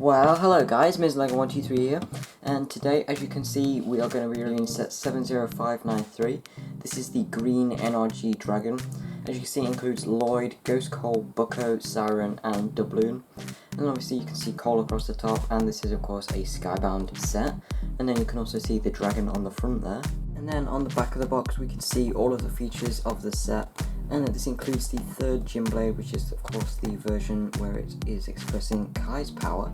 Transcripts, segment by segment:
Well, hello guys, MsLego123 here, and today, as you can see, we are going to be reviewing set 70593. This is the green NRG Dragon. As you can see, it includes Lloyd, Ghost Cole, Bucko, Siren, and Doubloon. And obviously you can see Cole across the top, and this is of course a Skybound set. And then you can also see the dragon on the front there. And then on the back of the box we can see all of the features of the set. And this includes the third Gym Blade, which is of course the version where it is expressing Kai's power.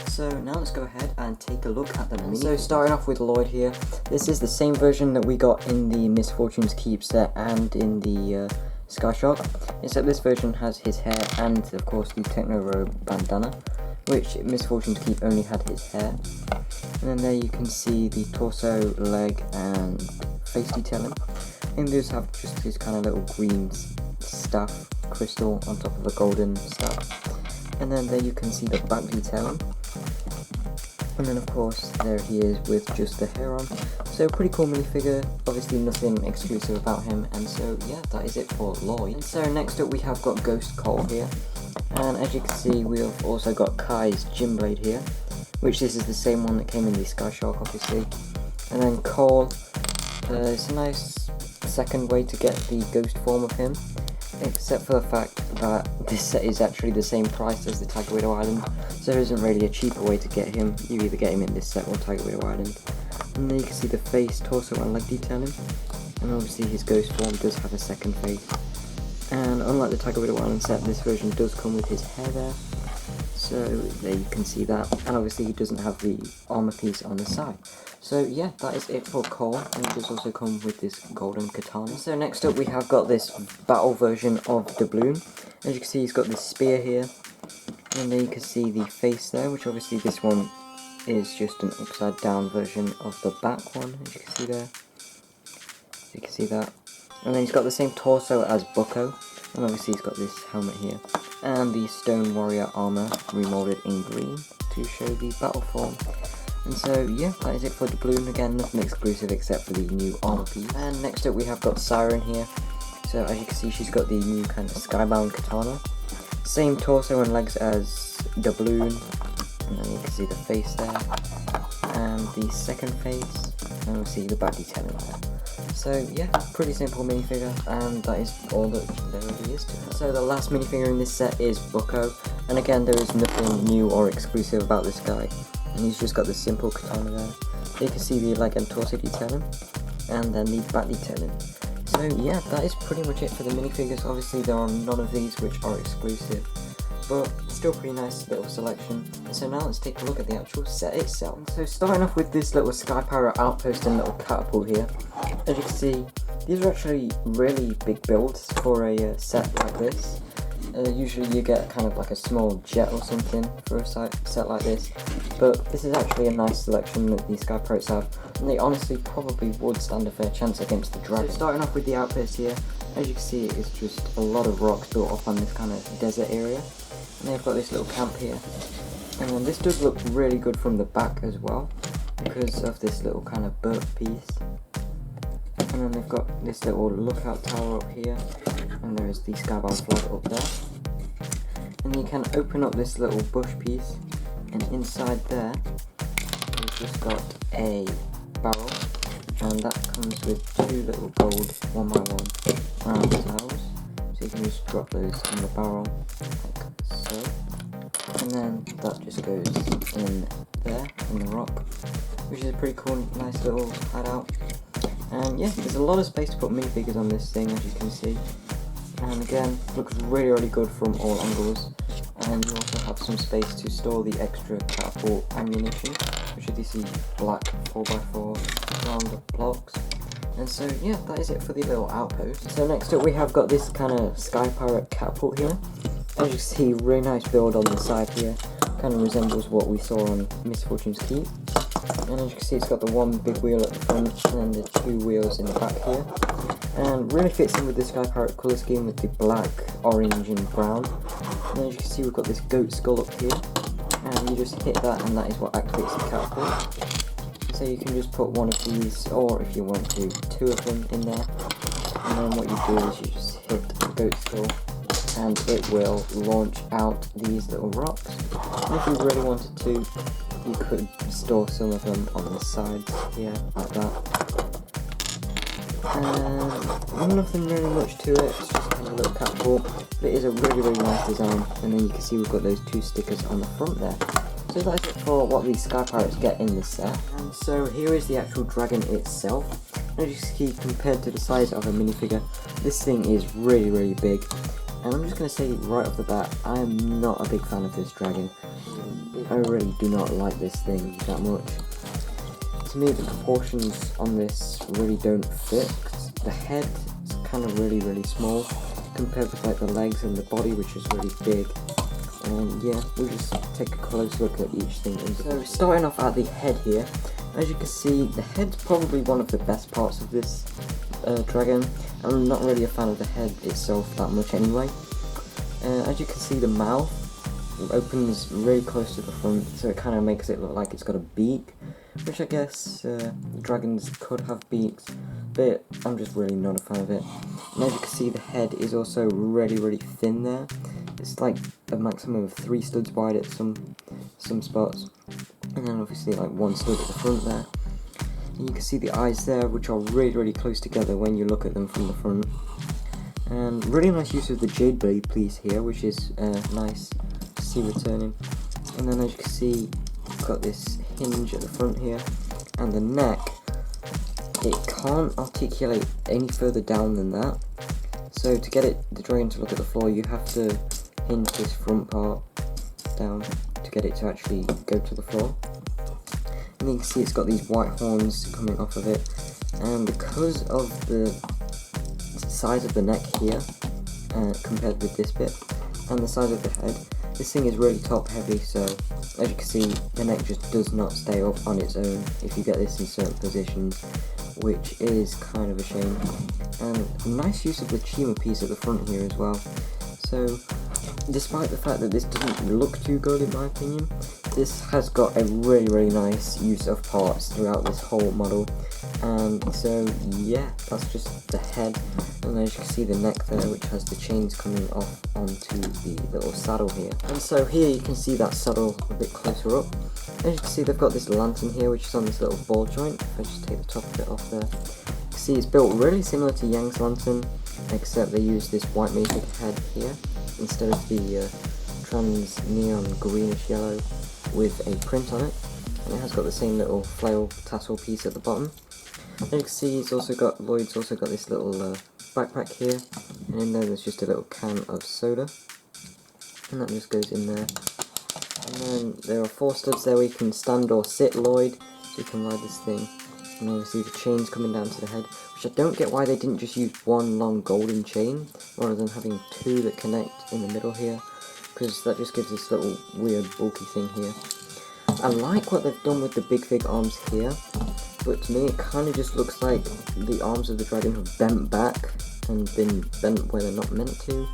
So now let's go ahead and take a look at the mini. So starting off with Lloyd here, this is the same version that we got in the Misfortune's Keep set and in the Skyshock, except this version has his hair and of course the Techno Robe bandana, which Misfortune's Keep only had his hair. And then there you can see the torso, leg and face detailing. And these have just his kind of little green staff crystal on top of a golden staff. And then there you can see the back detailing. And then of course there he is with just the hair on. So pretty cool minifigure, obviously nothing exclusive about him, and so yeah, that is it for Lloyd. And so next up we have got Ghost Cole here. And as you can see we have also got Kai's Gym Blade here, which this is the same one that came in the Skyshock obviously. And then Cole, it's a nice second way to get the ghost form of him, except for the fact that this set is actually the same price as the Tiger Widow Island, so there isn't really a cheaper way to get him. You either get him in this set or Tiger Widow Island. And then you can see the face, torso and leg detailing, and obviously his ghost form does have a second face. And unlike the Tiger Widow Island set, this version does come with his hair there, so there you can see that, and obviously he doesn't have the armor piece on the side. So yeah, that is it for Cole, and it does also come with this golden katana. So next up we have got this battle version of Doubloon. As you can see he's got this spear here, and then you can see the face there, which obviously this one is just an upside down version of the back one, as you can see there. So you can see that. And then he's got the same torso as Bucko, and obviously he's got this helmet here. And the Stone Warrior armor remolded in green to show the battle form. And so yeah, that is it for Doubloon. Again, nothing exclusive except for the new armor piece. And next up we have got Siren here. So as you can see she's got the new kind of Skybound katana. Same torso and legs as Doubloon. And then you can see the face there. And the second face. And we'll see the back detailing there. So yeah, pretty simple minifigure, and that is all that there really is to it. So the last minifigure in this set is Bucko, and again there is nothing new or exclusive about this guy, and he's just got the simple katana there. You can see the leg and torso detailing, and then the back detailing. So yeah, that is pretty much it for the minifigures. Obviously there are none of these which are exclusive, but still pretty nice little selection. And so now let's take a look at the actual set itself. So starting off with this little Sky Pirate outpost and little catapult here. As you can see, these are actually really big builds for a set like this. Usually you get kind of like a small jet or something for a set like this, but this is actually a nice selection that these Sky Pirates have, and they honestly probably would stand a fair chance against the dragon. So starting off with the outpost here, as you can see it is just a lot of rocks built up on this kind of desert area, and they've got this little camp here, and then this does look really good from the back as well, because of this little kind of burp piece. And then they've got this little lookout tower up here, and there is the Skybound flag up there. And you can open up this little bush piece, and inside there we've just got a barrel, and that comes with two little gold 1x1 round tiles, so you can just drop those in the barrel like so, and then that just goes in there in the rock, which is a pretty cool, nice little hideout. And yeah, there's a lot of space to put minifigures on this thing, as you can see. And again, looks really good from all angles. And you also have some space to store the extra catapult ammunition, which is these black 4x4 round blocks. And so yeah, that is it for the little outpost. So next up we have got this kind of Sky Pirate catapult here. As you can see, really nice build on the side here. Kind of resembles what we saw on Misfortune's Keep. And as you can see, it's got the one big wheel at the front and then the two wheels in the back here. And really fits in with the Sky Pirate colour scheme with the black, orange and brown. And as you can see, we've got this goat skull up here. And you just hit that and that is what activates the catapult. So you can just put one of these, or if you want to, two of them in there. And then what you do is you just hit the goat skull and it will launch out these little rocks. And if you really wanted to, you could store some of them on the sides here, like that. And nothing really much to it, it's just kind of a little catapult, but it is a really nice design. And then you can see we've got those 2 stickers on the front there. So that's it for what the Sky Pirates get in this set. And so here is the actual dragon itself. As you see, compared to the size of a minifigure, this thing is really big. And I'm just going to say right off the bat, I am not a big fan of this dragon. I really do not like this thing that much. To me, the proportions on this really don't fit. The head is kind of really small compared with like the legs and the body, which is really big. And yeah, we'll just take a close look at each thing. So starting off at the head here, as you can see, the head's probably one of the best parts of this dragon. I'm not really a fan of the head itself that much anyway. As you can see, the mouth opens really close to the front, so it kind of makes it look like it's got a beak, which I guess dragons could have beaks, but I'm just really not a fan of it. And as you can see, the head is also really thin there. It's like a maximum of 3 studs wide at some spots, and then obviously like 1 stud at the front there. And you can see the eyes there, which are really close together when you look at them from the front. And really nice use of the jade blade piece here, which is nice to see returning. And then as you can see, you've got this hinge at the front here, and the neck, it can't articulate any further down than that. So to get the dragon to look at the floor, you have to hinge this front part down to get it to actually go to the floor. And you can see it's got these white horns coming off of it, and because of the size of the neck here compared with this bit and the size of the head, this thing is really top heavy, so as you can see, the neck just does not stay up on its own if you get this in certain positions, which is kind of a shame. And nice use of the Chima piece at the front here as well. So despite the fact that this doesn't look too good in my opinion, this has got a really nice use of parts throughout this whole model. And so yeah, that's just the head, and as you can see the neck there, which has the chains coming off onto the little saddle here. And so here you can see that saddle a bit closer up. As you can see, they've got this lantern here, which is on this little ball joint. If I just take the top of it off there, you can see it's built really similar to Yang's lantern, except they use this white matrix head here instead of the trans neon greenish yellow with a print on it. And it has got the same little flail tassel piece at the bottom. And you can see Lloyd's also got this little backpack here, and in there's just a little can of soda, and that just goes in there. And then there are 4 studs there where you can stand or sit Lloyd, so you can ride this thing. And obviously the chains coming down to the head, which I don't get why they didn't just use 1 long golden chain rather than having 2 that connect in the middle here, because that just gives this little weird bulky thing here. I like what they've done with the big fig arms here, but to me it kind of just looks like the arms of the dragon have bent back and been bent where they're not meant to,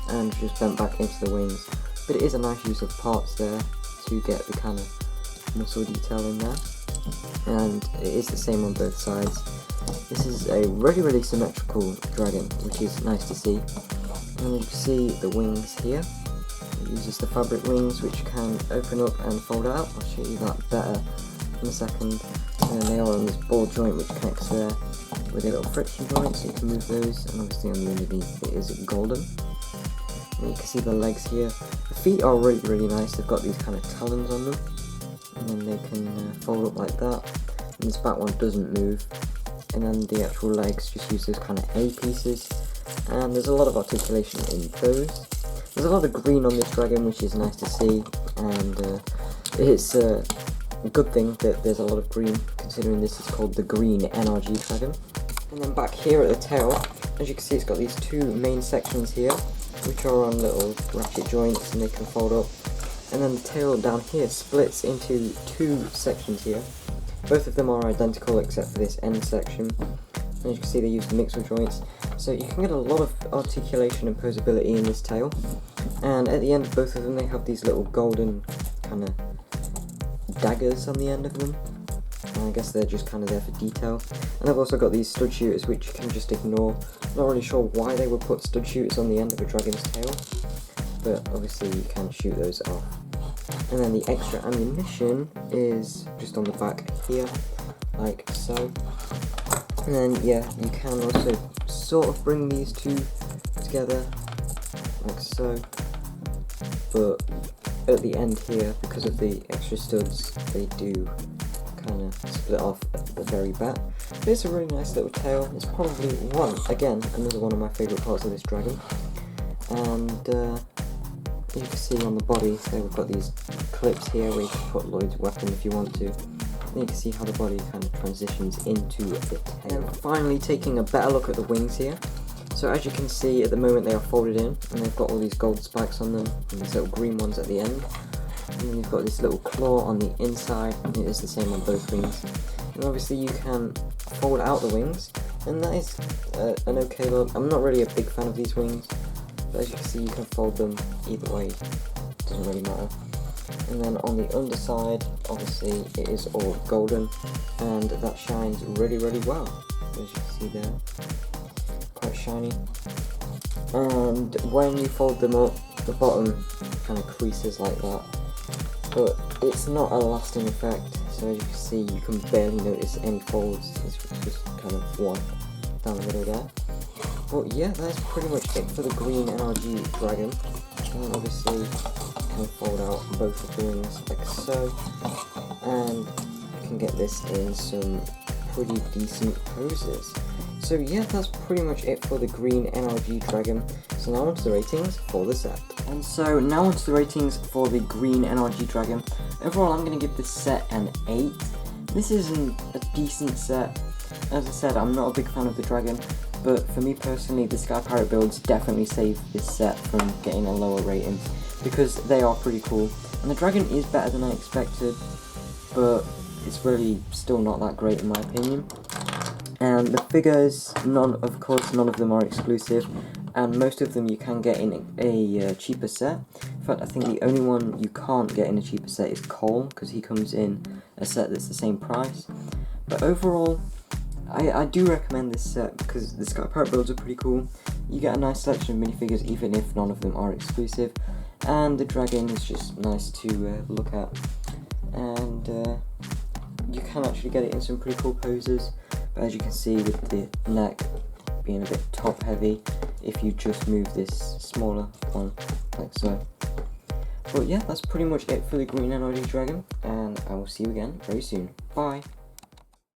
and just bent back into the wings. But it is a nice use of parts there to get the kind of muscle detail in there, and it is the same on both sides. This is a really symmetrical dragon, which is nice to see. And you can see the wings here. It uses the fabric wings, which can open up and fold out. I'll show you that better in a second. And they are on this ball joint which connects there with a little friction joint, so you can move those. And obviously on the underneath it is golden. And you can see the legs here. The feet are really nice. They've got these kind of talons on them, and then they can fold up like that. And this back one doesn't move. And then the actual legs just use those kind of A pieces. And there's a lot of articulation in those. There's a lot of green on this dragon, which is nice to see, and it's a good thing that there's a lot of green, considering this is called the Green NRG dragon. And then back here at the tail, as you can see, it's got these 2 main sections here, which are on little ratchet joints, and they can fold up. And then the tail down here splits into 2 sections here. Both of them are identical except for this end section. And as you can see, they use the mixer joints, so you can get a lot of articulation and posability in this tail. And at the end of both of them, they have these little golden kind of daggers on the end of them, and I guess they're just kind of there for detail. And I've also got these stud shooters which you can just ignore. Not really sure why they would put stud shooters on the end of a dragon's tail, but obviously you can shoot those off. And then the extra ammunition is just on the back here, like so. And then yeah, you can also sort of bring these two together, like so. But at the end here, because of the extra studs, they do kind of split off at the very back. But it's a really nice little tail. It's probably another one of my favourite parts of this dragon. And you can see on the body, so we've got these clips here where you can put Lloyd's weapon if you want to. And you can see how the body kind of transitions into the tail. And finally taking a better look at the wings here. So as you can see, at the moment they are folded in, and they've got all these gold spikes on them, and these little green ones at the end. And then you've got this little claw on the inside, and it is the same on both wings. And obviously you can fold out the wings, and that is an okay look. I'm not really a big fan of these wings, but as you can see you can fold them either way, doesn't really matter. And then on the underside, obviously it is all golden, and that shines really well, as you can see there. Quite shiny. And when you fold them up, the bottom kind of creases like that, but it's not a lasting effect, so as you can see you can barely notice any folds. It's just kind of one down the middle there. But yeah, that's pretty much it for the green NRG dragon. And obviously you can fold out both of the wings like so, and you can get this in some pretty decent poses. So yeah, that's pretty much it for the green NRG dragon. So now onto the ratings for the set. And so now onto the ratings for the green NRG dragon. Overall, I'm going to give this set an 8. This isn't a decent set. As I said, I'm not a big fan of the dragon, but for me personally, the Sky Pirate builds definitely saved this set from getting a lower rating, because they are pretty cool. And the dragon is better than I expected, but it's really still not that great in my opinion. And the figures, of course none of them are exclusive, and most of them you can get in a cheaper set. In fact, I think the only one you can't get in a cheaper set is Cole, because he comes in a set that's the same price. But overall, I do recommend this set because the Sky Pirate builds are pretty cool. You get a nice selection of minifigures even if none of them are exclusive, and the dragon is just nice to look at, and you can actually get it in some pretty cool poses. But as you can see, with the neck being a bit top heavy, if you just move this smaller one like so. But yeah, that's pretty much it for the green NRG dragon, and I will see you again very soon. Bye!